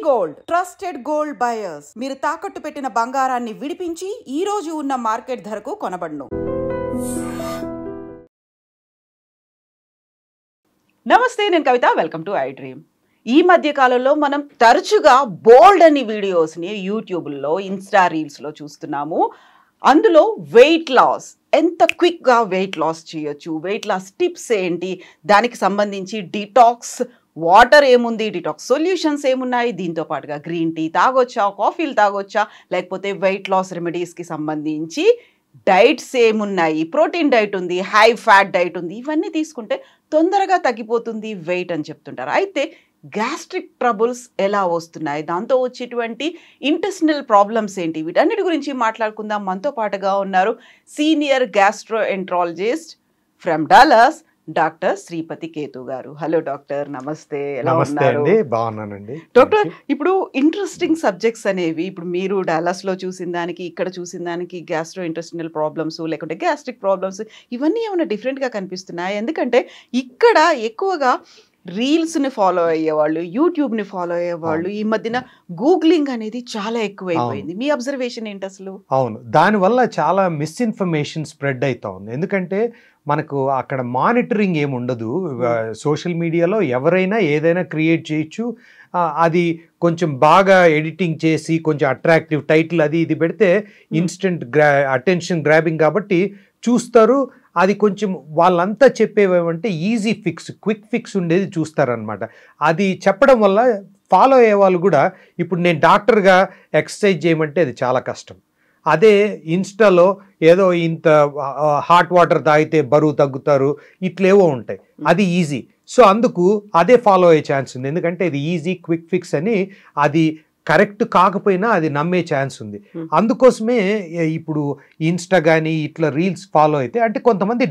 Gold trusted gold buyers మీరు తాకట్టు పెట్టిన బంగారాన్ని విడిపించి ఈ రోజు ఉన్న మార్కెట్ ధరకు కొనబడును. నమస్తే, నేను Kavitha. Welcome to iDream. ఈ మధ్య కాలంలో మనం తరచుగా బోల్డ్ అని వీడియోస్ని యూట్యూబ్లో, ఇన్స్టా రీల్స్లో చూస్తున్నాము. అందులో వెయిట్ లాస్, ఎంత క్విక్గా వెయిట్ లాస్ చేయొచ్చు, వెయిట్ లాస్ టిప్స్ ఏంటి, దానికి సంబంధించి డిటాక్స్ వాటర్ ఏముంది, డిటాక్స్ సొల్యూషన్స్ ఏమున్నాయి, దీంతో పాటుగా గ్రీన్ టీ తాగొచ్చా, కాఫీలు తాగొచ్చా, లేకపోతే వెయిట్ లాస్ రెమెడీస్కి సంబంధించి డైట్స్ ఏమున్నాయి, ప్రోటీన్ డైట్ ఉంది, హై ఫ్యాట్ డైట్ ఉంది, ఇవన్నీ తీసుకుంటే తొందరగా తగ్గిపోతుంది వెయిట్ అని చెప్తుంటారు. అయితే గ్యాస్ట్రిక్ ట్రబుల్స్ ఎలా వస్తున్నాయి, దాంతో వచ్చేటువంటి ఇంటెస్టినల్ ప్రాబ్లమ్స్ ఏంటి, వీటన్నిటి గురించి మాట్లాడుకుందాం. మనతో పాటుగా ఉన్నారు senior gastroenterologist from Dallas, doctor Sripathi Ketu garu. Hello doctor, నమస్తే. ఎలా ఉన్నారు? బాగున్నానండి డాక్టర్. ఇప్పుడు ఇంట్రెస్టింగ్ సబ్జెక్ట్స్ అనేవి, ఇప్పుడు మీరు డాలస్లో చూసిన దానికి ఇక్కడ చూసిన దానికి గ్యాస్ట్రో ఇంటెస్టినల్ ప్రాబ్లమ్స్ లేకుంటే గ్యాస్ట్రిక్ ప్రాబ్లమ్స్ ఇవన్నీ ఏమైనా డిఫరెంట్గా కనిపిస్తున్నాయి? ఎందుకంటే ఇక్కడ ఎక్కువగా రీల్స్ని ఫాలో అయ్యేవాళ్ళు, యూట్యూబ్ని ఫాలో అయ్యేవాళ్ళు, ఈ మధ్యన గూగ్లింగ్ అనేది చాలా ఎక్కువైపోయింది. మీ అబ్జర్వేషన్ ఏంటి అసలు? అవును, దానివల్ల చాలా మిస్ఇన్ఫర్మేషన్ స్ప్రెడ్ అవుతా ఉంది. ఎందుకంటే మనకు అక్కడ మానిటరింగ్ ఏమి ఉండదు. సోషల్ మీడియాలో ఎవరైనా ఏదైనా క్రియేట్ చేయొచ్చు. అది కొంచెం బాగా ఎడిటింగ్ చేసి కొంచెం అట్రాక్టివ్ టైటిల్ అది ఇది పెడితే ఇన్స్టెంట్ అటెన్షన్ గ్రాబింగ్ కాబట్టి చూస్తారు. అది కొంచెం వాళ్ళంతా చెప్పేవేమంటే ఈజీ ఫిక్స్, క్విక్ ఫిక్స్ ఉండేది చూస్తారనమాట. అది చెప్పడం వల్ల ఫాలో అయ్యే వాళ్ళు కూడా, ఇప్పుడు నేను డాక్టర్గా ఎక్సర్సైజ్ చేయమంటే అది చాలా కష్టం. అదే ఇన్స్టాలో ఏదో ఇంత హాట్ వాటర్ తాగితే బరువు తగ్గుతారు, ఇట్లేవో ఉంటాయి, అది ఈజీ. సో అందుకు అదే ఫాలో అయ్యే ఛాన్స్ ఉంది. ఎందుకంటే ఇది ఈజీ క్విక్ ఫిక్స్ అని, అది కరెక్ట్ కాకపోయినా అది నమ్మే ఛాన్స్ ఉంది. అందుకోసమే ఇప్పుడు ఇన్స్టా కానీ ఇట్లా రీల్స్ ఫాలో అయితే, అంటే కొంతమంది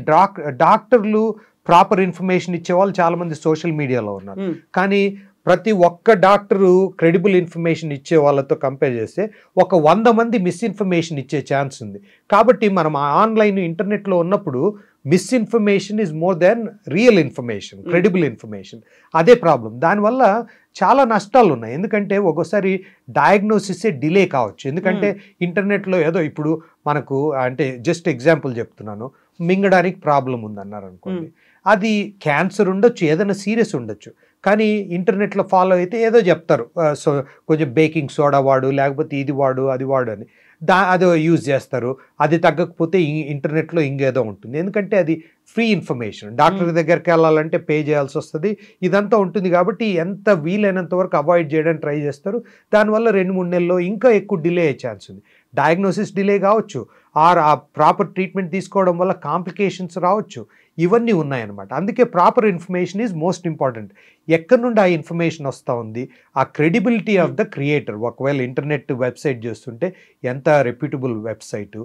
డాక్టర్లు ప్రాపర్ ఇన్ఫర్మేషన్ ఇచ్చేవాళ్ళు చాలామంది సోషల్ మీడియాలో ఉన్నారు. కానీ ప్రతి ఒక్క డాక్టరు క్రెడిబుల్ ఇన్ఫర్మేషన్ ఇచ్చే వాళ్ళతో కంపేర్ చేస్తే ఒక 100 మంది మిస్ఇన్ఫర్మేషన్ ఇచ్చే ఛాన్స్ ఉంది. కాబట్టి మనం ఆన్లైన్ ఇంటర్నెట్లో ఉన్నప్పుడు misinformation is more than real information, credible information. అదే ప్రాబ్లం. దానివల్ల చాలా నష్టాలు ఉన్నాయి. ఎందుకంటే ఒక్కోసారి డయాగ్నోసిసే డిలే కావచ్చు. ఎందుకంటే ఇంటర్నెట్లో ఏదో ఇప్పుడు మనకు, అంటే జస్ట్ ఎగ్జాంపుల్ చెప్తున్నాను, మింగడానికి ప్రాబ్లం ఉందన్నారు అనుకోండి, అది క్యాన్సర్ ఉండొచ్చు, ఏదైనా సీరియస్ ఉండొచ్చు. కానీ ఇంటర్నెట్లో ఫాలో అయితే ఏదో చెప్తారు, సో కొంచెం బేకింగ్ సోడా వాడు, లేకపోతే ఇది వాడు అది వాడు అని, అదో యూజ్ చేస్తారు. అది తగ్గకపోతే ఇంటర్నెట్లో ఇంకేదో ఉంటుంది. ఎందుకంటే అది ఫ్రీ ఇన్ఫర్మేషన్. డాక్టర్ దగ్గరికి వెళ్ళాలంటే పే చేయాల్సి వస్తుంది, ఇదంతా ఉంటుంది. కాబట్టి ఎంత వీలైనంత వరకు అవాయిడ్ చేయడానికి ట్రై చేస్తారు. దానివల్ల 2-3 నెలల్లో ఇంకా ఎక్కువ డిలే అయ్యే ఛాన్స్ ఉంది. డయాగ్నోసిస్ డిలే కావచ్చు, ఆర్ ఆ ప్రాపర్ ట్రీట్మెంట్ తీసుకోవడం వల్ల కాంప్లికేషన్స్ రావచ్చు. ఇవన్నీ ఉన్నాయన్నమాట. అందుకే proper information is most important. ఎక్కడి నుండి ఆ ఇన్ఫర్మేషన్ వస్తూ ఉంది, ఆ క్రెడిబిలిటీ ఆఫ్ ద క్రియేటర్. ఒకవేళ ఇంటర్నెట్ వెబ్సైట్ చేస్తుంటే ఎంత రెప్యూటబుల్ వెబ్సైటు,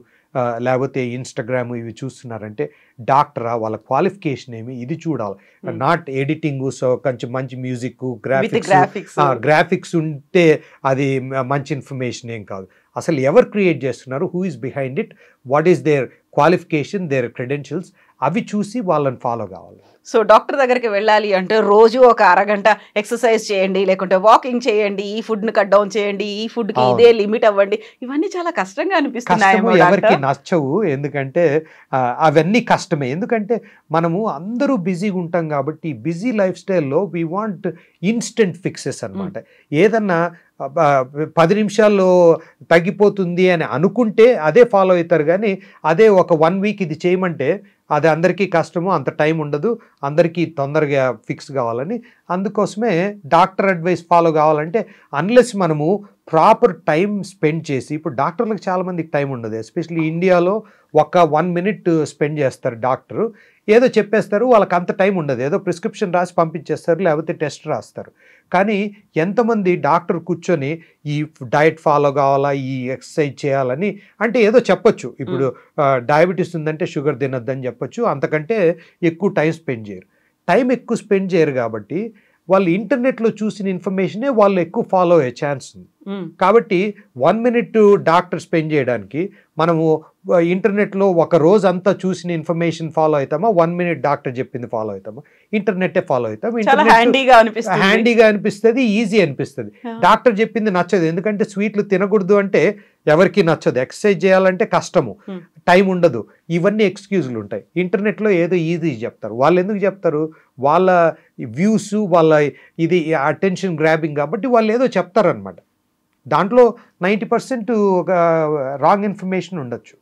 లేకపోతే ఇన్స్టాగ్రామ్ ఇవి చూస్తున్నారంటే డాక్టరా, వాళ్ళ క్వాలిఫికేషన్ ఏమి, ఇది చూడాలి. Not editing. సో కొంచెం మంచి మ్యూజిక్, గ్రాఫిక్స్ ఉంటే అది మంచి ఇన్ఫర్మేషన్ ఏం కాదు. అసలు ఎవరు క్రియేట్ చేస్తున్నారు, who is behind it, what is their qualification, their credentials, అవి చూసి వాళ్ళని ఫాలో కావాలి. సో డాక్టర్ దగ్గరికి వెళ్ళాలి అంటే రోజు ఒక అరగంట ఎక్సర్సైజ్ చేయండి, లేకుంటే వాకింగ్ చేయండి, ఈ ఫుడ్ని కట్ డౌన్ చేయండి, ఈ ఫుడ్కి ఇదే లిమిట్ అవ్వండి, ఇవన్నీ చాలా కష్టంగా అనిపిస్తున్నాయి. ఎవరికి నచ్చవు, ఎందుకంటే అవన్నీ కష్టమే. ఎందుకంటే మనము అందరూ బిజీగా ఉంటాం కాబట్టి, బిజీ లైఫ్ స్టైల్లో వీ వాంట్ ఇన్స్టెంట్ ఫిక్సెస్ అనమాట. ఏదన్నా 10 నిమిషాల్లో తగ్గిపోతుంది అని అనుకుంటే అదే ఫాలో అవుతారు. కానీ అదే ఒక 1 వీక్ ఇది చేయమంటే అది అందరికీ కష్టము, అంత టైం ఉండదు, అందరికీ తొందరగా ఫిక్స్ కావాలని. అందుకోసమే డాక్టర్ అడ్వైస్ ఫాలో కావాలంటే అన్లెస్ మనము ప్రాపర్ టైం స్పెండ్ చేసి, ఇప్పుడు డాక్టర్లకు చాలామందికి టైం ఉండదు. ఎస్పెషల్లీ ఇండియాలో ఒక 1 మినిట్ స్పెండ్ చేస్తారు డాక్టరు, ఏదో చెప్పేస్తారు, వాళ్ళకి అంత టైం ఉండదు, ఏదో ప్రిస్క్రిప్షన్ రాసి పంపించేస్తారు, లేకపోతే టెస్ట్ రాస్తారు. కానీ ఎంతమంది డాక్టర్ కూర్చొని ఈ డైట్ ఫాలో కావాలా, ఈ ఎక్సర్సైజ్ చేయాలని అంటే ఏదో చెప్పొచ్చు. ఇప్పుడు డయాబెటీస్ ఉందంటే షుగర్ తినొద్దని చెప్పొచ్చు, అంతకంటే ఎక్కువ టైం స్పెండ్ చేయరు. టైం ఎక్కువ స్పెండ్ చేయరు కాబట్టి వాళ్ళు ఇంటర్నెట్లో చూసిన ఇన్ఫర్మేషనే వాళ్ళు ఎక్కువ ఫాలో అయ్యే ఛాన్స్ ఉంది. కాబట్టి 1 మినిట్ డాక్టర్ స్పెండ్ చేయడానికి మనము ఇంటర్నెట్లో ఒక రోజు అంతా చూసిన ఇన్ఫర్మేషన్ ఫాలో అవుతామా, 1 minute డాక్టర్ చెప్పింది ఫాలో అవుతామా, ఇంటర్నెట్టే ఫాలో అవుతాం. హ్యాండీగా అనిపిస్తుంది, ఈజీ అనిపిస్తుంది. డాక్టర్ చెప్పింది నచ్చదు, ఎందుకంటే స్వీట్లు తినకూడదు అంటే ఎవరికి నచ్చదు, ఎక్సర్సైజ్ చేయాలంటే కష్టము, టైం ఉండదు, ఇవన్నీ ఎక్స్క్యూజ్లు ఉంటాయి. ఇంటర్నెట్లో ఏదో ఈజీ చెప్తారు. వాళ్ళు ఎందుకు చెప్తారు, వాళ్ళ వ్యూస్, వాళ్ళ ఇది అటెన్షన్ గ్రాబింగ్ కాబట్టి వాళ్ళు ఏదో చెప్తారనమాట. దాంట్లో 90% ఒక రాంగ్ ఇన్ఫర్మేషన్ ఉండొచ్చు.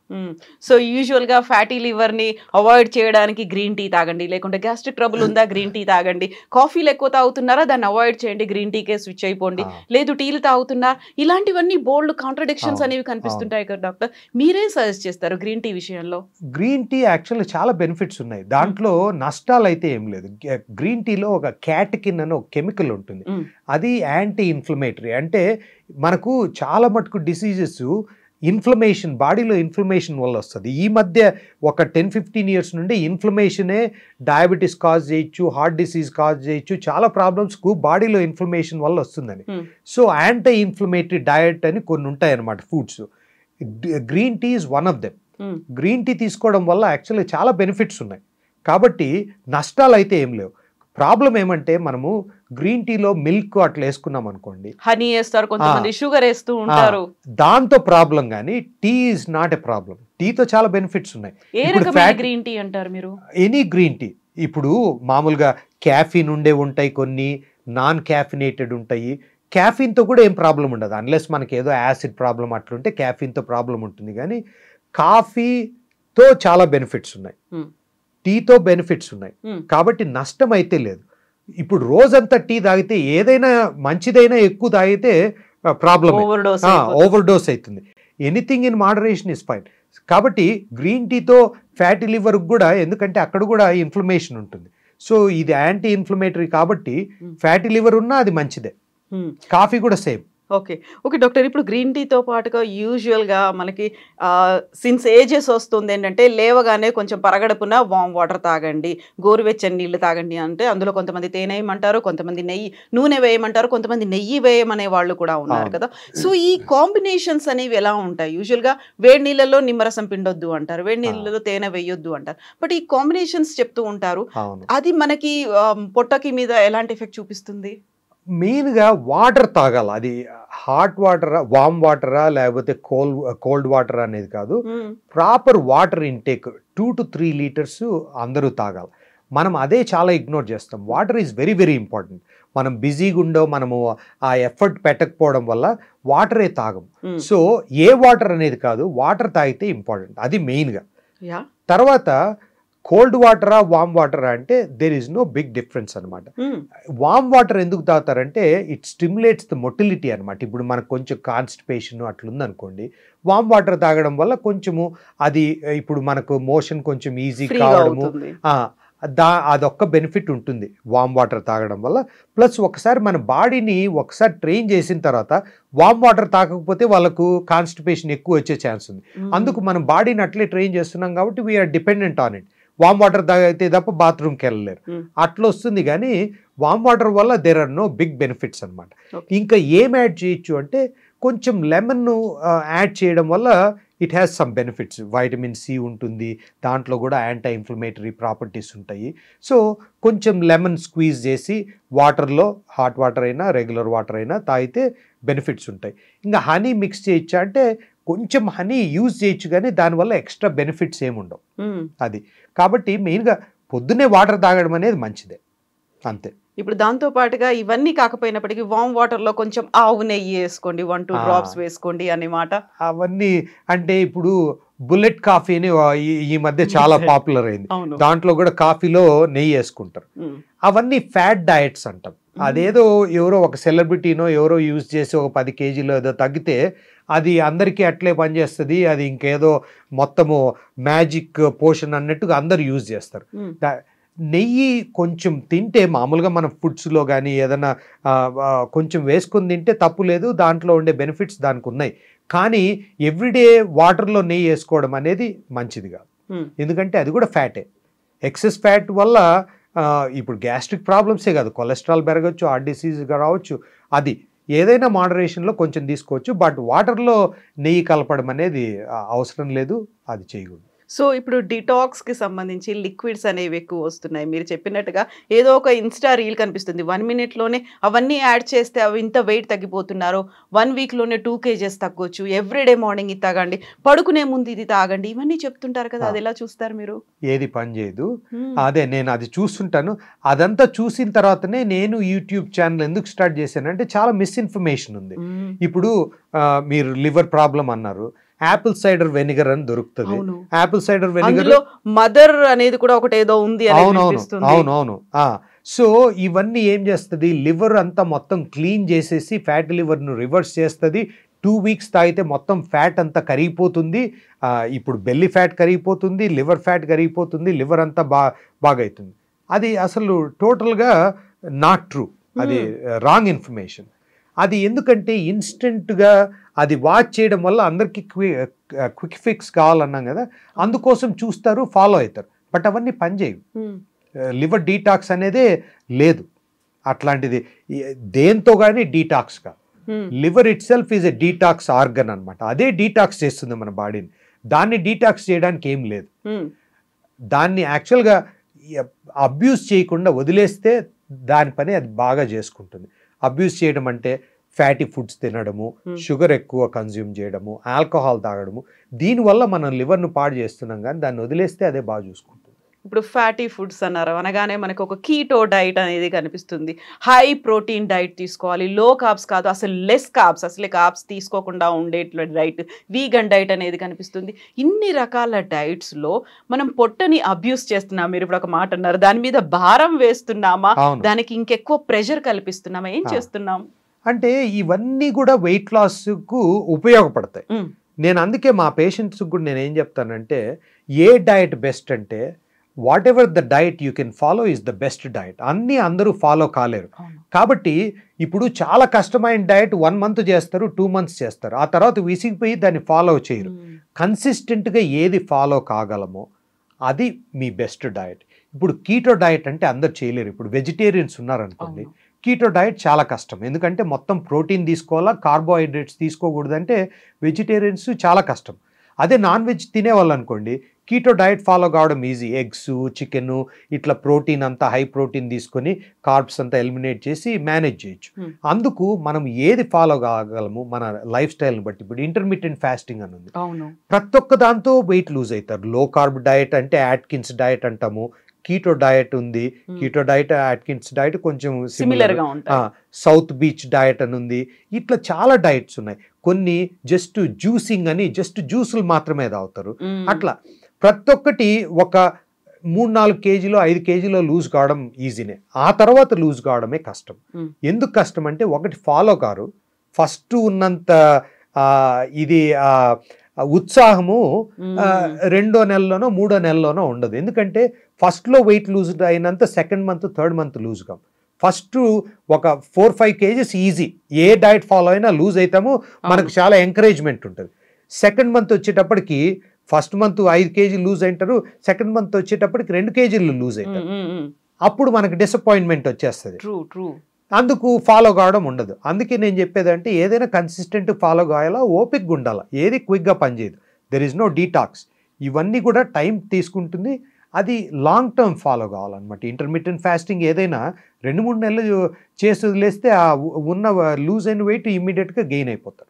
సో యూజువల్గా ఫ్యాటీ లివర్ని అవాయిడ్ చేయడానికి గ్రీన్ టీ తాగండి, లేకుంటే గ్యాస్ట్రిక్ ట్రబుల్ ఉందా గ్రీన్ టీ తాగండి, కాఫీలు ఎక్కువ తాగుతున్నారా దాన్ని అవాయిడ్ చేయండి, గ్రీన్ టీకే స్విచ్ అయిపోండి, లేదు టీలు తాగుతున్నా, ఇలాంటివన్నీ బోల్డ్ కాంట్రడిక్షన్స్ అనేవి కనిపిస్తుంటాయి కదా డాక్టర్, మీరే సజెస్ట్ చేస్తారు గ్రీన్ టీ విషయంలో? గ్రీన్ టీ యాక్చువల్లీ చాలా బెనిఫిట్స్ ఉన్నాయి, దాంట్లో నష్టాలు అయితే ఏం లేదు. గ్రీన్ టీలో ఒక క్యాటకిన్ అని ఒక కెమికల్ ఉంటుంది, అది యాంటీ ఇన్ఫ్లమేటరీ. అంటే మనకు చాలా మటుకు డిసీజెస్ ఇన్ఫ్లమేషన్, బాడీలో ఇన్ఫ్లమేషన్ వల్ల వస్తుంది. ఈ మధ్య ఒక 10-15 years నుండి ఇన్ఫ్లమేషనే డయాబెటీస్ కాజ్ చేయొచ్చు, హార్ట్ డిసీజ్ కాజ్ చేయొచ్చు, చాలా ప్రాబ్లమ్స్కు బాడీలో ఇన్ఫ్లమేషన్ వల్ల వస్తుందని. సో యాంటీ ఇన్ఫ్లమేటరీ డయట్ అని కొన్ని ఉంటాయి అన్నమాట foods. Green tea is one of them. Green tea తీసుకోవడం వల్ల యాక్చువల్లీ చాలా బెనిఫిట్స్ ఉన్నాయి, కాబట్టి నష్టాలు అయితే ఏం లేవు. ప్రాబ్లం ఏమంటే మనము గ్రీన్ టీలో మిల్క్ అట్లా వేసుకున్నాం అనుకోండి, హనీ వేస్తారు కొంతమంది, షుగర్ వేస్తూ ఉంటారు, దాంతో ప్రాబ్లం. కానీ tea is not a problem, టీతో చాలా బెనిఫిట్స్ ఉన్నాయి. ఏ రకమైన గ్రీన్ టీ అంటారు మీరు? Any green tea. ఇప్పుడు మామూలుగా క్యాఫీన్ ఉండే ఉంటాయి, కొన్ని నాన్ క్యాఫినేటెడ్ ఉంటాయి. క్యాఫీన్తో కూడా ఏం ప్రాబ్లం ఉండదు, అన్లెస్ మనకి ఏదో యాసిడ్ ప్రాబ్లం అట్లుంటే క్యాఫీన్తో ప్రాబ్లం ఉంటుంది. కానీ కాఫీతో చాలా బెనిఫిట్స్ ఉన్నాయి, టీతో బెనిఫిట్స్ ఉన్నాయి, కాబట్టి నష్టం అయితే లేదు. ఇప్పుడు రోజంతా టీ తాగితే, ఏదైనా మంచిదైనా ఎక్కువ తాగితే ప్రాబ్లం, ఓవర్ డోస్ అవుతుంది. Anything in moderation is fine. కాబట్టి గ్రీన్ టీతో ఫ్యాటీ లివర్ కూడా, ఎందుకంటే అక్కడ కూడా ఇన్ఫ్లమేషన్ ఉంటుంది, సో ఇది యాంటీ ఇన్ఫ్లమేటరీ కాబట్టి ఫ్యాటీ లివర్ ఉన్నా అది మంచిదే. కాఫీ కూడా సేమ్. ఓకే డాక్టర్, ఇప్పుడు గ్రీన్ టీతో పాటుగా యూజువల్గా మనకి సిన్స్ ఏజెస్ వస్తుంది ఏంటంటే, లేవగానే కొంచెం పరగడుపున వామ్ వాటర్ తాగండి, గోరువెచ్చని నీళ్ళు తాగండి అంటే అందులో కొంతమంది తేనె వేయమంటారు, కొంతమంది నూనె వేయమంటారు, కొంతమంది నెయ్యి వేయమనే వాళ్ళు కూడా ఉన్నారు కదా. సో ఈ కాంబినేషన్స్ అనేవి ఎలా ఉంటాయి? యూజువల్గా వేడి నీళ్ళలో నిమ్మరసం పిండొద్దు అంటారు, వేడి నీళ్ళలో తేనె వేయొద్దు అంటారు, బట్ ఈ కాంబినేషన్స్ చెప్తూ ఉంటారు, అది మనకి పొట్టకి మీద ఎలాంటి ఎఫెక్ట్ చూపిస్తుంది? మెయిన్గా వాటర్ తాగాలి, అది హాట్ వాటరా, వామ్ వాటరా, లేకపోతే కోల్డ్ వాటర్ అనేది కాదు, proper water intake 2 to 3 liters అందరూ తాగాలి. మనం అదే చాలా ఇగ్నోర్ చేస్తాం. Water is very very important. మనం బిజీగా ఉండో, మనము ఆ ఎఫర్ట్ పెట్టకపోవడం వల్ల వాటరే తాగం. సో ఏ వాటర్ అనేది కాదు, వాటర్ తాగితే ఇంపార్టెంట్, అది మెయిన్గా. తర్వాత కోల్డ్ వాటరా వామ్ వాటరా అంటే there is no big difference అనమాట. వామ్ వాటర్ ఎందుకు తాగుతారంటే ఇట్ స్టిమ్యులేట్స్ ద మొటిలిటీ అనమాట. ఇప్పుడు మనకు కొంచెం కాన్స్టిపేషన్ అట్లుంది అనుకోండి, వామ్ వాటర్ తాగడం వల్ల కొంచెము అది, ఇప్పుడు మనకు మోషన్ కొంచెం ఈజీ కావడము, అదొక్క బెనిఫిట్ ఉంటుంది వామ్ వాటర్ తాగడం వల్ల. ప్లస్ ఒకసారి మన బాడీని ఒకసారి ట్రైన్ చేసిన తర్వాత వామ్ వాటర్ తాగకపోతే వాళ్ళకు కాన్స్టిపేషన్ ఎక్కువ వచ్చే ఛాన్స్ ఉంది. అందుకు మనం బాడీని అట్లే ట్రైన్ చేస్తున్నాం కాబట్టి we are dependent on it. Warm water తాగితే తప్ప బాత్రూమ్కి వెళ్ళలేరు, అట్లా వస్తుంది. కానీ వామ్ వాటర్ వల్ల there are no big benefits అనమాట. ఇంకా ఏం యాడ్ చేయొచ్చు అంటే, కొంచెం లెమన్ యాడ్ చేయడం వల్ల it has some benefits. Vitamin C ఉంటుంది, దాంట్లో కూడా యాంటీ ఇన్ఫ్లమేటరీ ప్రాపర్టీస్ ఉంటాయి. సో కొంచెం లెమన్ స్క్వీజ్ చేసి వాటర్లో, హాట్ వాటర్ అయినా రెగ్యులర్ వాటర్ అయినా తాగితే బెనిఫిట్స్ ఉంటాయి. ఇంకా హనీ మిక్స్ చేయొచ్చా అంటే, కొంచెం హనీ యూజ్ చేయొచ్చు, కానీ దానివల్ల ఎక్స్ట్రా బెనిఫిట్స్ ఏముండవు అది. కాబట్టి మెయిన్గా పొద్దున్నే వాటర్ తాగడం అనేది మంచిదే, అంతే. ఇప్పుడు దాంతో పాటుగా ఇవన్నీ కాకపోయినప్పటికీ వామ్ వాటర్లో కొంచెం ఆవు నెయ్యి వేసుకోండి, 1-2 drops వేసుకోండి అన్నమాట. అవన్నీ అంటే ఇప్పుడు బుల్లెట్ కాఫీ అని ఈ మధ్య చాలా పాపులర్ అయింది, దాంట్లో కూడా కాఫీలో నెయ్యి వేసుకుంటారు. అవన్నీ ఫ్యాట్ డయట్స్ అంటాం. అదేదో ఎవరో ఒక సెలబ్రిటీనో ఎవరో యూజ్ చేసి ఒక 10 kgs ఏదో తగ్గితే అది అందరికీ అట్లే పనిచేస్తుంది, అది ఇంకేదో మొత్తము మ్యాజిక్ పోషన్ అన్నట్టుగా అందరు యూజ్ చేస్తారు. నెయ్యి కొంచెం తింటే, మామూలుగా మన ఫుడ్స్లో కానీ ఏదైనా కొంచెం వేసుకొని తింటే తప్పు లేదు, దాంట్లో ఉండే బెనిఫిట్స్ దానికి ఉన్నాయి. కానీ ఎవ్రీడే వాటర్లో నెయ్యి వేసుకోవడం అనేది మంచిది కాదు, ఎందుకంటే అది కూడా ఫ్యాటే. ఎక్సెస్ ఫ్యాట్ వల్ల ఇప్పుడు గ్యాస్ట్రిక్ ప్రాబ్లమ్సే కాదు, కొలెస్ట్రాల్ పెరగచ్చు, హార్ట్ డిసీజ్ రావచ్చు. అది ఏదైనా మోడరేషన్లో కొంచెం తీసుకోవచ్చు, బట్ వాటర్లో నెయ్యి కలపడం అనేది అవసరం లేదు, అది చేయకూడదు. సో ఇప్పుడు డిటాక్స్కి సంబంధించి లిక్విడ్స్ అనేవి ఎక్కువ వస్తున్నాయి. మీరు చెప్పినట్టుగా ఏదో ఒక ఇన్స్టా రీల్ కనిపిస్తుంది, 1 మినిట్లోనే అవన్నీ యాడ్ చేస్తే అవి ఇంత వెయిట్ తగ్గిపోతున్నారు, 1 వీక్లోనే 2 kgs తగ్గొచ్చు, ఎవ్రీడే మార్నింగ్ ఇది తాగండి, పడుకునే ముందు ఇది తాగండి, ఇవన్నీ చెప్తుంటారు కదా, అది ఎలా చూస్తారు మీరు? ఏది పని చేయదు. అదే నేను అది చూస్తుంటాను. అదంతా చూసిన తర్వాతనే నేను యూట్యూబ్ ఛానల్ ఎందుకు స్టార్ట్ చేశానంటే చాలా మిస్ఇన్ఫర్మేషన్ ఉంది. ఇప్పుడు మీరు లివర్ ప్రాబ్లం అన్నారు, యాపిల్ సైడర్ వెనిగర్ అని దొరుకుతుంది. యాపిల్ సైడర్ వెనిగర్ మదర్ అనేది కూడా ఒకటి ఏదో ఉంది. అవునవును. సో ఇవన్నీ ఏం చేస్తుంది, లివర్ అంతా మొత్తం క్లీన్ చేసేసి ఫ్యాటీ లివర్ను రివర్స్ చేస్తుంది. 2 weeks తాగితే మొత్తం ఫ్యాట్ అంతా కరిగిపోతుంది. ఇప్పుడు బెల్లి ఫ్యాట్ కరిగిపోతుంది, లివర్ ఫ్యాట్ కరిగిపోతుంది, లివర్ అంతా బాగా అవుతుంది. అది అసలు టోటల్గా నాట్ ట్రూ, అది రాంగ్ ఇన్ఫర్మేషన్. అది ఎందుకంటే ఇన్స్టెంట్గా అది వాచ్ చేయడం వల్ల అందరికీ క్విక్ ఫిక్స్ కావాలన్నాం కదా, అందుకోసం చూస్తారు, ఫాలో అవుతారు. బట్ అవన్నీ పనిచేయవు. లివర్ డీటాక్స్ అనేదే లేదు అట్లాంటిది దేంతో కానీ డీటాక్స్ కాదు. Liver it self is a detox organ అనమాట. అదే డీటాక్స్ చేస్తుంది మన బాడీని. దాన్ని డీటాక్స్ చేయడానికి ఏం లేదు. దాన్ని యాక్చువల్గా అబ్యూస్ చేయకుండా వదిలేస్తే దాని పని అది బాగా చేసుకుంటుంది. అబ్యూస్ చేయడం అంటే ఫ్యాటీ ఫుడ్స్ తినడము, షుగర్ ఎక్కువ కన్జ్యూమ్ చేయడము, ఆల్కహాల్ తాగడము, దీనివల్ల మనం లివర్ను పాడు చేస్తున్నాం. కానీ దాన్ని వదిలేస్తే అదే బాగా చూసుకుంటుంది. ఇప్పుడు ఫ్యాటీ ఫుడ్స్ అన్నారు అనగానే మనకు ఒక కీటో డైట్ అనేది కనిపిస్తుంది. హై ప్రోటీన్ డైట్ తీసుకోవాలి, లో కార్బ్స్ కాదు, అసలు లెస్ కార్బ్స్, అసలే కార్బ్స్ తీసుకోకుండా ఉండేట్ల డైట్, వీగన్ డైట్ అనేది కనిపిస్తుంది. ఇన్ని రకాల డైట్స్లో మనం పొట్టని అబ్యూస్ చేస్తున్నాం. మీరు ఇప్పుడు ఒక మాట అన్నారు, దాని మీద భారం వేస్తున్నామా, దానికి ఇంకెక్కువ ప్రెషర్ కల్పిస్తున్నామా, ఏం చేస్తున్నాం? అంటే ఇవన్నీ కూడా వెయిట్ లాస్కు ఉపయోగపడతాయి. నేను అందుకే మా పేషెంట్స్కి కూడా నేను ఏం చెప్తానంటే, ఏ డయట్ బెస్ట్ అంటే what ever the diet you can follow is the best diet. అన్నీ అందరూ ఫాలో కాలేరు. కాబట్టి ఇప్పుడు చాలా కష్టమైన డయట్ 1 month చేస్తారు, 2 months చేస్తారు, ఆ తర్వాత విసిగిపోయి దాన్ని ఫాలో చేయరు. కన్సిస్టెంట్గా ఏది ఫాలో కాగలమో అది మీ బెస్ట్ డయట్. ఇప్పుడు కీటో డయట్ అంటే అందరు చేయలేరు. ఇప్పుడు వెజిటేరియన్స్ ఉన్నారనుకోండి, కీటో డయట్ చాలా కష్టం. ఎందుకంటే మొత్తం ప్రోటీన్ తీసుకోవాలా, కార్బోహైడ్రేట్స్ తీసుకోకూడదంటే వెజిటేరియన్స్ చాలా కష్టం. అదే నాన్ వెజ్ తినేవాళ్ళు అనుకోండి, కీటో డయట్ ఫాలో కావడం ఈజీ. ఎగ్స్, చికెన్, ఇట్లా ప్రోటీన్ అంతా హై ప్రోటీన్ తీసుకొని కార్బ్స్ అంతా ఎలిమినేట్ చేసి మేనేజ్ చేయొచ్చు. అందుకు మనం ఏది ఫాలో కాగలము మన లైఫ్ స్టైల్ని బట్టి. ఇప్పుడు ఇంటర్మీడియట్ ఫాస్టింగ్ అని ఉంది, ప్రతి ఒక్క దాంతో వెయిట్ లూజ్ అవుతారు. లో కార్బ్ డయట్ అంటే యాట్కిన్స్ డయట్ అంటాము, కీటో డయట్ ఉంది. కీటో డయట్, యాట్కిన్స్ డయట్ కొంచెం సిమిలర్గా ఉంటాయి. సౌత్ బీచ్ డయట్ అని ఉంది. ఇట్లా చాలా డయట్స్ ఉన్నాయి. కొన్ని జస్ట్ జ్యూసింగ్ అని జస్ట్ జ్యూసులు మాత్రమే తాగుతారు. అట్లా ప్రతి ఒక్కటి ఒక 3-4 kgs 5 kgs లూజ్ కావడం ఈజీనే, ఆ తర్వాత లూజ్ కావడమే కష్టం. ఎందుకు కష్టం అంటే ఒకటి ఫాలో కారు, ఫస్ట్ ఉన్నంత ఇది ఉత్సాహము 2వ నెలలోనో 3వ నెలలోనో ఉండదు. ఎందుకంటే ఫస్ట్లో వెయిట్ లూజ్ అయినంత 2nd month 3rd month lose కాం. ఫస్ట్ ఒక 4-5 kgs ఈజీ, ఏ డయట్ ఫాలో అయినా లూజ్ అవుతాము, మనకు చాలా ఎంకరేజ్మెంట్ ఉంటుంది. 2nd month వచ్చేటప్పటికి ఫస్ట్ మంత్ 5 kg లూజ్ అయింటారు, 2nd month వచ్చేటప్పటికి 2 kg లూజ్ అవుతారు. అప్పుడు మనకు డిసప్పాయింట్మెంట్ వచ్చేస్తుంది. అందుకు ఫాలో కావడం ఉండదు. అందుకే నేను చెప్పేది అంటే ఏదైనా కన్సిస్టెంట్ ఫాలో కావాలా, ఓపిక్గా ఉండాలా, ఏది క్విక్గా పనిచేయదు. There is no detox. ఇవన్నీ కూడా టైం తీసుకుంటుంది, అది లాంగ్ టర్మ్ ఫాలో కావాలన్నమాట. ఇంటర్మీడియట్ ఫాస్టింగ్ ఏదైనా 2-3 నెలలు చేసి వదిలేస్తే ఆ ఉన్న లూజ్ అయిన వెయిట్ ఇమ్మీడియట్గా గెయిన్ అయిపోతారు.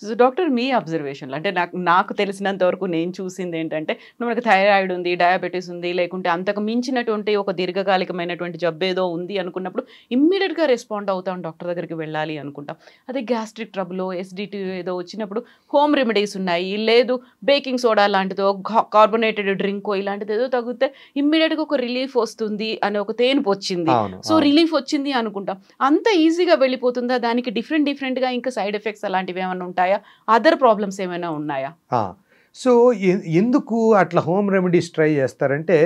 సో డాక్టర్, మీ అబ్జర్వేషన్లో అంటే నాకు తెలిసినంత వరకు నేను చూసింది ఏంటంటే, మనకు థైరాయిడ్ ఉంది, డయాబెటీస్ ఉంది, లేకుంటే అంతకు మించినటువంటి ఒక దీర్ఘకాలికమైనటువంటి జబ్బు ఏదో ఉంది అనుకున్నప్పుడు ఇమ్మీడియట్గా రెస్పాండ్ అవుతాం, డాక్టర్ దగ్గరికి వెళ్ళాలి అనుకుంటాం. అదే గ్యాస్ట్రిక్ ట్రబుల్, ఎసిడిటీ ఏదో వచ్చినప్పుడు హోమ్ రెమెడీస్ ఉన్నాయి, లేదు బేకింగ్ సోడా లాంటిదో, కార్బోనేటెడ్ డ్రింకో ఇలాంటిది ఏదో తగ్గితే ఇమ్మీడియట్గా ఒక రిలీఫ్ వస్తుంది అని ఒక తేనుపు వచ్చింది, సో రిలీఫ్ వచ్చింది అనుకుంటాం. అంత ఈజీగా వెళ్ళిపోతుందా? దానికి డిఫరెంట్గా ఇంకా సైడ్ ఎఫెక్ట్స్ అలాంటివి ఏమైనా ఉంటాయా? అదర్ ప్రాబ్లమ్స్ ఏమైనా ఉన్నాయా? సో ఎందుకు అట్లా హోమ్ రెమెడీస్ ట్రై చేస్తారంటే,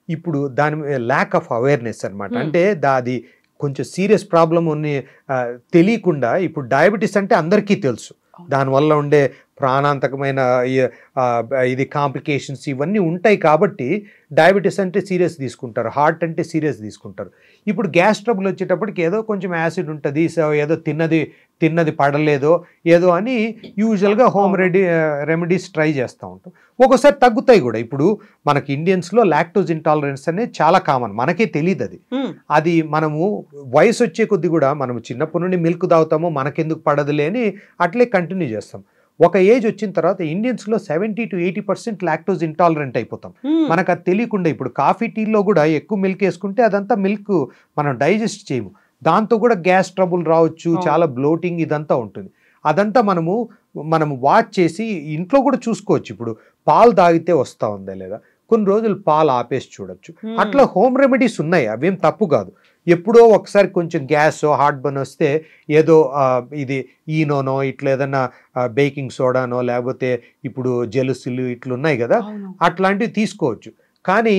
ఇప్పుడు దాని ల్యాక్ ఆఫ్ అవేర్నెస్ అనమాట. అంటే అది కొంచెం సీరియస్ ప్రాబ్లం అని తెలియకుండా, ఇప్పుడు డయాబెటీస్ అంటే అందరికీ తెలుసు, దానివల్ల ఉండే ప్రాణాంతకమైన ఇది కాంప్లికేషన్స్ ఇవన్నీ ఉంటాయి కాబట్టి డయాబెటీస్ అంటే సీరియస్ తీసుకుంటారు, హార్ట్ అంటే సీరియస్ తీసుకుంటారు. ఇప్పుడు గ్యాస్ ట్రబుల్ వచ్చేటప్పటికి ఏదో కొంచెం యాసిడ్ ఉంటుంది, సో ఏదో తిన్నది పడలేదో ఏదో అని యూజువల్గా హోమ్ రెమెడీస్ ట్రై చేస్తూ ఉంటాం. ఒక్కోసారి తగ్గుతాయి కూడా. ఇప్పుడు మనకి ఇండియన్స్లో లాక్టోజ్ ఇంటాలరెన్స్ అనేది చాలా కామన్, మనకే తెలియదు అది. అది మనము వయసు వచ్చే కొద్ది కూడా మనం చిన్నప్పటి నుండి మిల్క్ తాగుతాము, మనకెందుకు పడదులే అని అట్లే కంటిన్యూ చేస్తాం. ఒక ఏజ్ వచ్చిన తర్వాత ఇండియన్స్లో 70 to 80% లాక్టోజ్ ఇంటాలరెంట్ అయిపోతాం. మనకు అది తెలియకుండా ఇప్పుడు కాఫీ టీలో కూడా ఎక్కువ మిల్క్ వేసుకుంటే అదంతా మిల్క్ మనం డైజెస్ట్ చేయము, దాంతో కూడా గ్యాస్ ట్రబుల్ రావచ్చు, చాలా బ్లోటింగ్ ఇదంతా ఉంటుంది. అదంతా మనము వాచ్ చేసి ఇంట్లో కూడా చూసుకోవచ్చు. ఇప్పుడు పాలు తాగితే వస్తూ ఉందా లేదా, కొన్ని రోజులు పాలు ఆపేసి చూడొచ్చు. అట్లా హోమ్ రెమెడీస్ ఉన్నాయి, అవేం తప్పు కాదు. ఎప్పుడో ఒకసారి కొంచెం గ్యాస్ హార్ట్ బర్న్ వస్తే ఏదో ఇది ఈనోనో ఇట్లా ఏదన్నా బేకింగ్ సోడానో లేకపోతే ఇప్పుడు జెలుసులు ఇట్లా ఉన్నాయి కదా, అట్లాంటివి తీసుకోవచ్చు. కానీ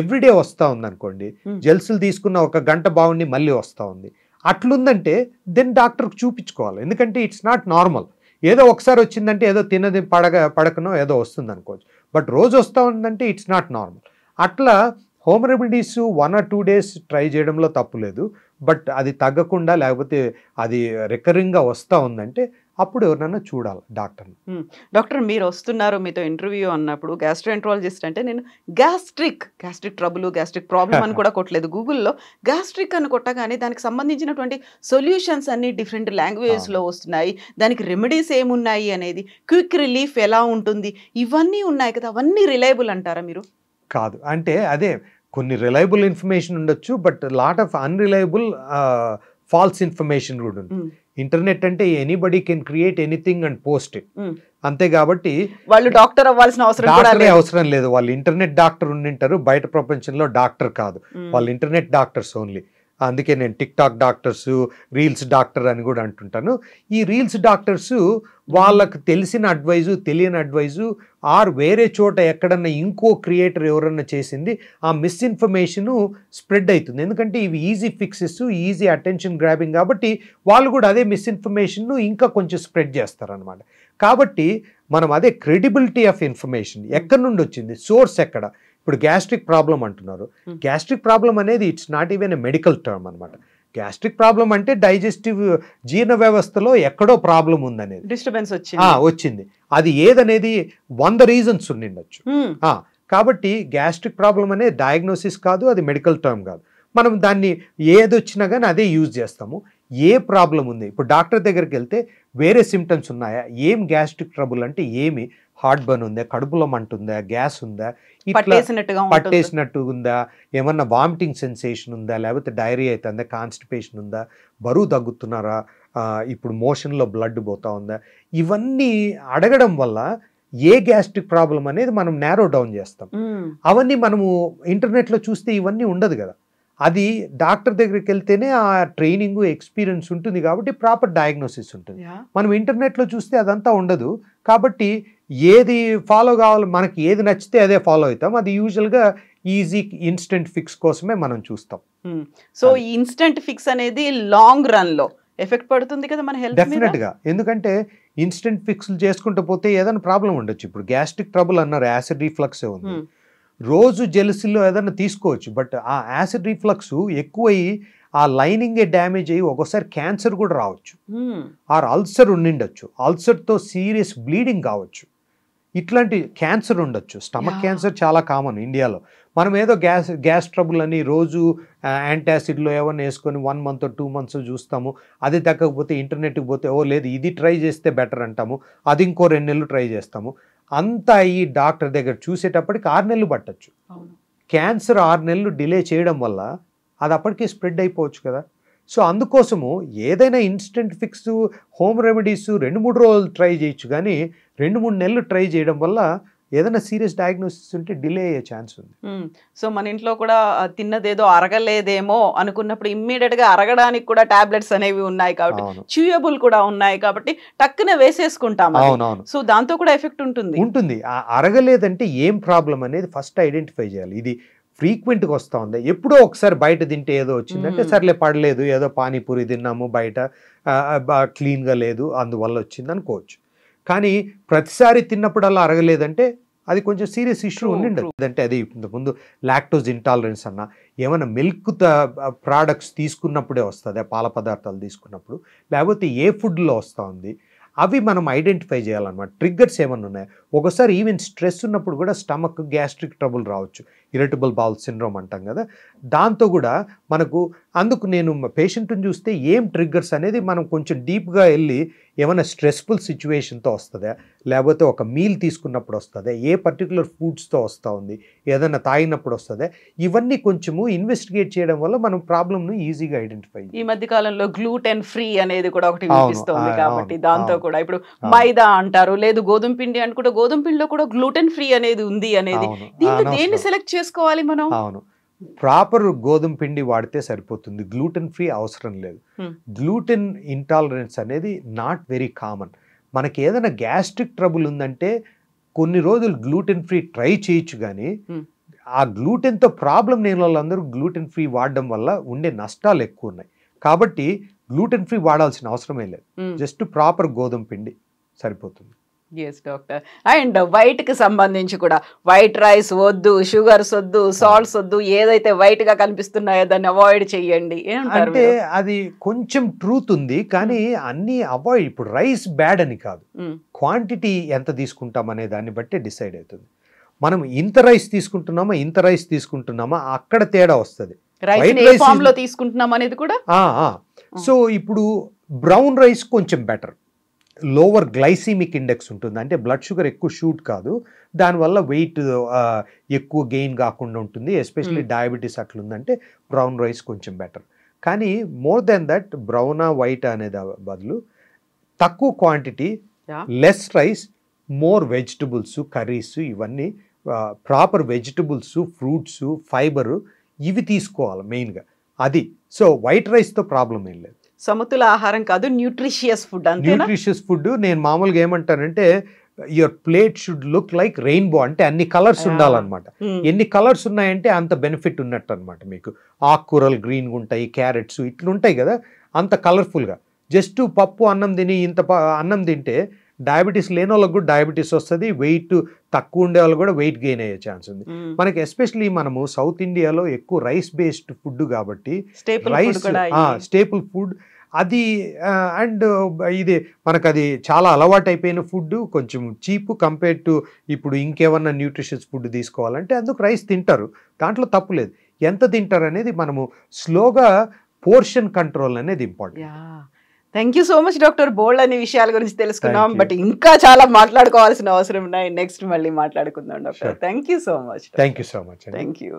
ఎవ్రీడే వస్తూ ఉందనుకోండి, జెల్సులు తీసుకున్న ఒక గంట బాగుండి మళ్ళీ వస్తూ ఉంది అట్లుందంటే దెన్ డాక్టర్కి చూపించుకోవాలి. ఎందుకంటే ఇట్స్ నాట్ నార్మల్. ఏదో ఒకసారి వచ్చిందంటే ఏదో తిన్నది పడకనో ఏదో వస్తుంది అనుకోవచ్చు, బట్ రోజు వస్తూ ఉందంటే ఇట్స్ నాట్ నార్మల్. అట్లా home remedies 1 or 2 days try చేయడంలో తప్పు లేదు. బట్ అది తగ్గకుండా లేకపోతే అది రికరింగ్గా వస్తూ ఉందంటే అప్పుడు ఎవరినైనా చూడాలి డాక్టర్ని. డాక్టర్ మీరు వస్తున్నారు, మీతో ఇంటర్వ్యూ అన్నప్పుడు గ్యాస్ట్రోఎంట్రాలజిస్ట్ అంటే నేను గ్యాస్ట్రిక్ ట్రబుల్ గ్యాస్ట్రిక్ ప్రాబ్లం అని కూడా కొట్టలేదు గూగుల్లో. గ్యాస్ట్రిక్ అని కొట్టగానే దానికి సంబంధించినటువంటి సొల్యూషన్స్ అన్ని డిఫరెంట్ లాంగ్వేజ్లో వస్తున్నాయి, దానికి రెమెడీస్ ఏమున్నాయి అనేది, క్విక్ రిలీఫ్ ఎలా ఉంటుంది, ఇవన్నీ ఉన్నాయి కదా, అవన్నీ రిలయబుల్ అంటారా మీరు? కాదు, అంటే అదే కొన్ని రిలయబుల్ ఇన్ఫర్మేషన్ ఉండొచ్చు, but lot of unreliable false information కూడా ఉంది. ఇంటర్నెట్ అంటే anybody can create anything and post it, అంతే. కాబట్టి వాళ్ళు డాక్టర్ అవ్వాల్సిన అవసరం లేదు. వాళ్ళు ఇంటర్నెట్ డాక్టర్ ఉండింటారు, బయట ప్రపంచంలో డాక్టర్ కాదు, వాళ్ళు ఇంటర్నెట్ డాక్టర్స్ ఓన్లీ. అందుకే నేను tick talk doctors, reels doctor అని కూడా అంటుంటాను. ఈ రీల్స్ డాక్టర్స్ వాళ్ళకు తెలిసిన అడ్వైజు, తెలియని అడ్వైజు, ఆర్ వేరే చోట ఎక్కడన్నా ఇంకో క్రియేటర్ ఎవరన్నా చేసింది ఆ మిస్ఇన్ఫర్మేషను స్ప్రెడ్ అవుతుంది. ఎందుకంటే ఇవి easy fixes, easy attention grabbing కాబట్టి వాళ్ళు కూడా అదే మిస్ఇన్ఫర్మేషన్ను ఇంకా కొంచెం స్ప్రెడ్ చేస్తారనమాట. కాబట్టి మనం అదే క్రెడిబిలిటీ ఆఫ్ ఇన్ఫర్మేషన్ ఎక్కడి నుండి వచ్చింది, సోర్స్ ఎక్కడ. ఇప్పుడు గ్యాస్ట్రిక్ ప్రాబ్లం అంటున్నారు, గ్యాస్ట్రిక్ ప్రాబ్లం అనేది it's not even a medical term అనమాట. గ్యాస్ట్రిక్ ప్రాబ్లం అంటే డైజెస్టివ్ జీర్ణ వ్యవస్థలో ఎక్కడో ప్రాబ్లం ఉందనేది డిస్టర్బెన్స్ వచ్చింది. అది ఏదనేది 100 రీజన్స్ ఉండిండొచ్చు. కాబట్టి గ్యాస్ట్రిక్ ప్రాబ్లం అనేది డయాగ్నోసిస్ కాదు, అది మెడికల్ టర్మ్ కాదు. మనం దాన్ని ఏదొచ్చినా కానీ అదే యూజ్ చేస్తాము. ఏ ప్రాబ్లం ఉంది, ఇప్పుడు డాక్టర్ దగ్గరికి వెళ్తే వేరే సిమ్టమ్స్ ఉన్నాయా, ఏం గ్యాస్ట్రిక్ ట్రబుల్ అంటే ఏమి, హార్ట్ బర్న్ ఉందా, కడుపులో మంట ఉందా, గ్యాస్ ఉందా, పట్టేసినట్టు ఉందా, ఏమన్నా వామిటింగ్ సెన్సేషన్ ఉందా, లేకపోతే డైరియా అవుతుందా, కాన్స్టిపేషన్ ఉందా, బరువు తగ్గుతున్నారా, ఇప్పుడు మోషన్లో బ్లడ్ పోతా ఉందా, ఇవన్నీ అడగడం వల్ల ఏ గ్యాస్ట్రిక్ ప్రాబ్లం అనేది మనం నేరో డౌన్ చేస్తాం. అవన్నీ మనము ఇంటర్నెట్లో చూస్తే ఇవన్నీ ఉండదు కదా. అది డాక్టర్ దగ్గరికి వెళ్తేనే ఆ ట్రైనింగ్ ఎక్స్పీరియన్స్ ఉంటుంది కాబట్టి ప్రాపర్ డయాగ్నోసిస్ ఉంటుంది. మనం ఇంటర్నెట్లో చూస్తే అదంతా ఉండదు. కాబట్టి ఏది ఫాలో కావాలి, మనకి ఏది నచ్చితే అదే ఫాలో అవుతాం. అది యూజువల్గా ఈజీ ఇన్స్టెంట్ ఫిక్స్ కోసమే మనం చూస్తాం. సో ఈ ఇన్స్టెంట్ ఫిక్స్ అనేది లాంగ్ రన్లో ఎఫెక్ట్ పడుతుంది కదా మన హెల్త్ మీద? డెఫినెట్గా. ఎందుకంటే ఇన్స్టెంట్ ఫిక్స్లు చేసుకుంటూ పోతే ఏదైనా ప్రాబ్లం ఉండొచ్చు. ఇప్పుడు గ్యాస్ట్రిక్ ట్రబుల్ అన్నారు, యాసిడ్ రిఫ్లక్స్ ఉంది, రోజు జెలసీలో ఏదైనా తీసుకోవచ్చు. బట్ ఆ యాసిడ్ రిఫ్లక్స్ ఎక్కువయ్యి ఆ లైనింగే డ్యామేజ్ అయ్యి ఒక్కోసారి క్యాన్సర్ కూడా రావచ్చు, ఆర్ అల్సర్ ఉండిండొచ్చు, అల్సర్తో సీరియస్ బ్లీడింగ్ కావచ్చు, ఇట్లాంటి క్యాన్సర్ ఉండొచ్చు. స్టమక్ క్యాన్సర్ చాలా కామన్ ఇండియాలో. మనం ఏదో గ్యాస్ ట్రబుల్ అని రోజు యాంటాసిడ్లో ఏమన్నా వేసుకొని 1 month or 2 months చూస్తాము. అది తగ్గకపోతే ఇంటర్నెట్కి పోతే ఓ లేదు ఇది ట్రై చేస్తే బెటర్ అంటాము, అది ఇంకో 2 నెలలు ట్రై చేస్తాము. అంతా ఈ డాక్టర్ దగ్గర చూసేటప్పటికి 6 నెలలు పట్టచ్చు. క్యాన్సర్ 6 నెలలు డిలే చేయడం వల్ల అది అప్పటికే స్ప్రెడ్ అయిపోవచ్చు కదా. సో అందుకోసము ఏదైనా ఇన్స్టెంట్ ఫిక్స్, హోమ్ రెమెడీస్ 2-3 రోజులు ట్రై చేయొచ్చు, కానీ 2-3 నెలలు ట్రై చేయడం వల్ల ఏదైనా సీరియస్ డయాగ్నోసిస్ ఉంటే డిలే అయ్యే ఛాన్స్ ఉంది. సో మన ఇంట్లో కూడా తిన్నదేదో అరగలేదేమో అనుకున్నప్పుడు ఇమ్మీడియట్గా అరగడానికి కూడా టాబ్లెట్స్ అనేవి ఉన్నాయి కాబట్టి, చ్యూయబుల్ కూడా ఉన్నాయి కాబట్టి టక్కున వేసేసుకుంటాం. అవునవును. సో దాంతో కూడా ఎఫెక్ట్ ఉంటుంది. అరగలేదంటే ఏం ప్రాబ్లం అనేది ఫస్ట్ ఐడెంటిఫై చేయాలి. ఇది ఫ్రీక్వెంట్గా వస్తూ ఉంది. ఎప్పుడో ఒకసారి బయట తింటే ఏదో వచ్చిందంటే సర్లే పడలేదు, ఏదో పానీపూరి తిన్నాము బయట క్లీన్గా లేదు అందువల్ల వచ్చింది అనుకోవచ్చు. కానీ ప్రతిసారి తిన్నప్పుడల్లా అరగలేదంటే అది కొంచెం సీరియస్ ఇష్యూ ఉండిండదు. అంటే అది ముందు లాక్టోజ్ ఇంటాలరెన్స్ అన్న ఏమైనా మిల్క్ ప్రోడక్ట్స్ తీసుకున్నప్పుడే వస్తుంది, పాల పదార్థాలు తీసుకున్నప్పుడు, లేకపోతే ఏ ఫుడ్లో వస్తూ ఉంది అవి మనం ఐడెంటిఫై చేయాలన్నమాట. ట్రిగ్గర్స్ ఏమన్నా ఉన్నాయా? ఒకసారి ఈవెన్ స్ట్రెస్ ఉన్నప్పుడు కూడా స్టమక్ గ్యాస్ట్రిక్ ట్రబుల్ రావచ్చు, ఇరిటబుల్ బౌల్ సిండ్రోమ్ అంటాం కదా, దాంతో కూడా మనకు అందుకు నేను పేషెంట్ని చూస్తే ఏం ట్రిగ్గర్స్ అనేది మనం కొంచెం డీప్గా వెళ్ళి ఏమైనా స్ట్రెస్ఫుల్ సిచ్యువేషన్తో వస్తుందా, లేకపోతే ఒక మీల్ తీసుకున్నప్పుడు వస్తుందా, ఏ పర్టికులర్ ఫుడ్స్తో వస్తూ ఉంది, ఏదైనా తాగినప్పుడు వస్తుందా, ఇవన్నీ కొంచెము ఇన్వెస్టిగేట్ చేయడం వల్ల మనం ప్రాబ్లమ్ను ఈజీగా ఐడెంటిఫై. ఈ మధ్య కాలంలో గ్లూటెన్ ఫ్రీ అనేది కూడా ఒకటి వినిపిస్తుంది కాబట్టి దాంతో కూడా ఇప్పుడు మైదా అంటారు, లేదు గోధుమ పిండి అని కూడా, గోధుమ పిండిలో కూడా గ్లూటెన్ ఫ్రీ అనేది ఉంది అనేది, దీంట్లో దేన్ని సెలెక్ట్ చేసుకోవాలి మనం? అవును, ప్రాపర్ గోధుమ పిండి వాడితే సరిపోతుంది, గ్లూటెన్ ఫ్రీ అవసరం లేదు. గ్లూటెన్ ఇంటాలరెన్స్ అనేది నాట్ వెరీ కామన్. మనకి ఏదైనా గ్యాస్ట్రిక్ ట్రబుల్ ఉందంటే కొన్ని రోజులు గ్లూటెన్ ఫ్రీ ట్రై చేయొచ్చు, కానీ ఆ గ్లూటెన్తో ప్రాబ్లం లేని వాళ్ళందరూ గ్లూటెన్ ఫ్రీ వాడడం వల్ల ఉండే నష్టాలు ఎక్కువ ఉన్నాయి. కాబట్టి గ్లూటెన్ ఫ్రీ వాడాల్సిన అవసరమే లేదు, జస్ట్ ప్రాపర్ గోధుమ పిండి సరిపోతుంది. Yes doctor. అండ్ వైట్కి సంబంధించి కూడా వైట్ రైస్ వద్దు, షుగర్స్ వద్దు, సాల్ట్స్ వద్దు, ఏదైతే వైట్గా కనిపిస్తున్నాయో దాన్ని అవాయిడ్ చేయండి అంటే అది కొంచెం ట్రూత్ ఉంది, కానీ అన్నీ అవాయిడ్. ఇప్పుడు రైస్ బ్యాడ్ అని కాదు, క్వాంటిటీ ఎంత తీసుకుంటాం అనే దాన్ని బట్టి డిసైడ్ అవుతుంది. మనం ఇంత రైస్ తీసుకుంటున్నామా అక్కడ తేడా వస్తుంది. తీసుకుంటున్నాం అనేది కూడా. సో ఇప్పుడు బ్రౌన్ రైస్ కొంచెం బెటర్, లోవర్ గ్లైసీమిక్ ఇండెక్స్ ఉంటుంది, అంటే బ్లడ్ షుగర్ ఎక్కువ షూట్ కాదు, దానివల్ల వెయిట్ ఎక్కువ గెయిన్ కాకుండా ఉంటుంది. ఎస్పెషల్లీ డయాబెటీస్ అట్లుందంటే బ్రౌన్ రైస్ కొంచెం బెటర్. కానీ మోర్ దెన్ దట్ బ్రౌనా వైట్ అనేది బదులు తక్కువ quantity, less rice, more vegetables, curries, ఇవన్నీ ప్రాపర్ వెజిటబుల్స్, ఫ్రూట్స్, ఫైబరు ఇవి తీసుకోవాలి మెయిన్గా అది. సో వైట్ రైస్తో ప్రాబ్లం ఏం లేదు. సమతుల ఆహారం కాదు, న్యూట్రిషియస్ ఫుడ్. న్యూట్రిషియస్ ఫుడ్ నేను మామూలుగా ఏమంటానంటే your plate should look like rainbow, అంటే అన్ని కలర్స్ ఉండాలన్నమాట. ఎన్ని కలర్స్ ఉన్నాయంటే అంత బెనిఫిట్ ఉన్నట్టు అనమాట. మీకు ఆకుకూరలు గ్రీన్గా ఉంటాయి, క్యారెట్స్ ఇట్లుంటాయి కదా, అంత కలర్ఫుల్గా. జస్ట్ పప్పు అన్నం తిని ఇంత అన్నం తింటే డయాబెటీస్ లేని వాళ్ళకి కూడా డయాబెటీస్ వస్తుంది, వెయిట్ తక్కువ ఉండే వాళ్ళు కూడా వెయిట్ గెయిన్ అయ్యే ఛాన్స్ ఉంది. మనకి ఎస్పెషలీ మనము సౌత్ ఇండియాలో ఎక్కువ రైస్ బేస్డ్ ఫుడ్ కాబట్టి రైస్ స్టేపుల్ ఫుడ్ అది. అండ్ ఇది మనకు అది చాలా అలవాటు అయిపోయిన ఫుడ్, కొంచెం చీప్ కంపేర్ టు ఇప్పుడు ఇంకేమన్నా న్యూట్రిషియస్ ఫుడ్ తీసుకోవాలంటే అందుకు రైస్ తింటారు, దాంట్లో తప్పు లేదు. ఎంత తింటారు అనేది మనము స్లోగా పోర్షన్ కంట్రోల్ అనేది important. Thank you so much doctor. బోల్డ్ అనే విషయాల గురించి తెలుసుకున్నాం, బట్ ఇంకా చాలా మాట్లాడుకోవాల్సిన అవసరం ఉన్నాయి. నెక్స్ట్ మళ్ళీ మాట్లాడుకుందాం doctor. Thank you so much. Thank you so much. Thank you.